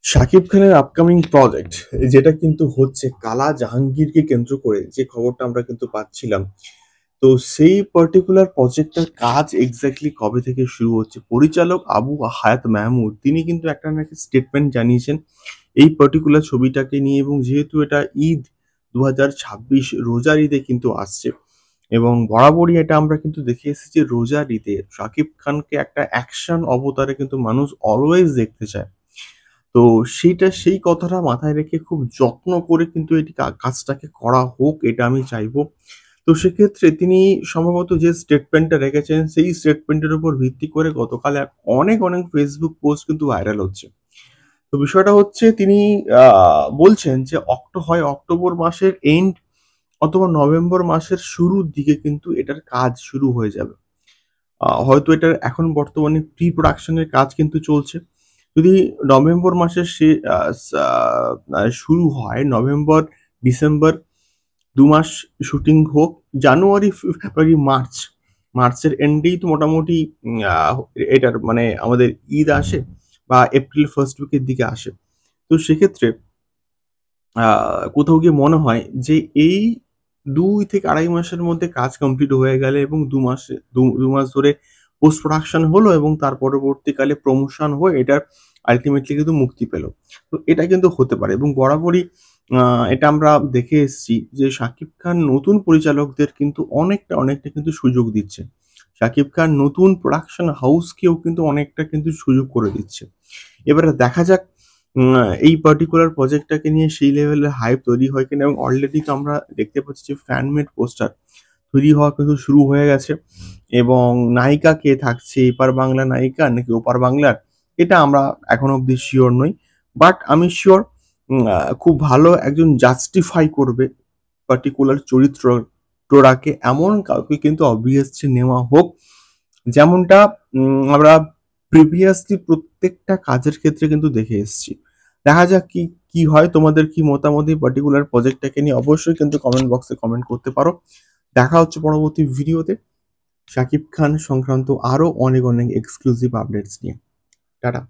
শাকিব খানের upcoming project যেটা কিন্তু হচ্ছে কালা জাহাঙ্গীরকে কেন্দ্র করে যে খবরটা আমরা কিন্তু পাচ্ছিলাম। তো সেই পার্টিকুলার প্রজেক্টটার কাজ এক্স্যাক্টলি কবে থেকে শুরু হচ্ছে? পরিচালক আবু হায়াত মাহমুদ তিনি কিন্তু একটা নাকি স্টেটমেন্ট জানিয়েছেন এই পার্টিকুলার ছবিটাকে নিয়ে, এবং যেহেতু এটা ঈদ ২০২৬ রোজার ঈদে কিন্তু আসছে, এবং বরাবরই এটা আমরা কিন্তু দেখে এসেছি যে রোজার ঈদে শাকিব খানকে একটা অ্যাকশন অবতারে কিন্তু মানুষ অলওয়েজ দেখতে চায়। তো সেই কথাটা মাথায় রেখে খুব যত্ন করে কিন্তু এটি কাজটাকে করা হোক, এটা আমি চাইবো। তো সেক্ষেত্রে তিনি সম্ভবত যে স্টেটমেন্টটা রেখেছেন, সেই স্টেটমেন্টের উপর ভিত্তি করে গতকাল অনেক ফেসবুক পোস্ট কিন্তু ভাইরাল হচ্ছে। তো বিষয়টা হচ্ছে তিনি আ বলছেন যে হয় অক্টোবর মাসের এন্ড অথবা নভেম্বর মাসের শুরুর দিকে কিন্তু এটার কাজ শুরু হয়ে যাবে। হয়তো এটার এখন বর্তমানে প্রি-প্রোডাকশন এর কাজ কিন্তু চলছে। যদি নভেম্বর মাসের সে আ সা শুরু হয়, নভেম্বর, ডিসেম্বর ২ মাস শুটিং হোক। জানুয়ারি, ফেব্রুয়ারি, মার্চ, মার্চের এন্ডেই তো মোটামুটি উম আ এটার মানে আমাদের ঈদ আসে বা এপ্রিল ফার্স্ট উইকের দিকে আসে। তো সেক্ষেত্রে আ কোথাও গিয়ে মনে হয় যে এই ২ থেকে ২.৫ মাসের মধ্যে কাজ কমপ্লিট হয়ে গেলে, এবং ২ মাস ধরে পোস্ট প্রোডাকশন হলো, এবং তার পরবর্তীকালে প্রমোশন হয়ে এটার আল্টিমেটলি কিন্তু মুক্তি পেল। তো এটা কিন্তু হতে পারে, এবং বরাবরই আ এটা আমরা দেখে এসেছি যে শাকিব খান নতুন পরিচালকদের কিন্তু অনেকটা কিন্তু সুযোগ দিচ্ছে। শাকিব খান নতুন প্রোডাকশন হাউসকেও কিন্তু অনেকটা কিন্তু সুযোগ করে দিচ্ছে। এবারে দেখা যাক উম এই পার্টিকুলার প্রজেক্টটাকে নিয়ে সেই লেভেলের হাইপ তৈরি হয় কিনা, এবং অলরেডি তো আমরা দেখতে পাচ্ছি যে ফ্যান মেড পোস্টার তৈরি হওয়া কিন্তু শুরু হয়ে গেছে, এবং নায়িকা কে থাকছে, এপার বাংলা নায়িকা নাকি ওপার বাংলার, এটা আমরা এখনো অব্দি সিওর নই। বাট আমি সিওর খুব ভালো একজন জাস্টিফাই করবে পার্টিকুলার চরিত্রটাকে, এমন কাউকে কিন্তু অবভিয়াসলি নেওয়া হোক। যেমনটা আমরা প্রিভিয়াসলি প্রত্যেকটা কাজের ক্ষেত্রে কিন্তু দেখে এসেছি। দেখা যাক কি হয়? তোমাদের কি মতামত এই পার্টিকুলার প্রজেক্টটাকে নিয়ে? অবশ্যই কিন্তু কমেন্ট বক্সে কমেন্ট করতে পারো। দেখা হচ্ছে পরবর্তী ভিডিওতে শাকিব খান সংক্রান্ত আরো অনেক এক্সক্লুসিভ আপডেটস নিয়ে। টাটা।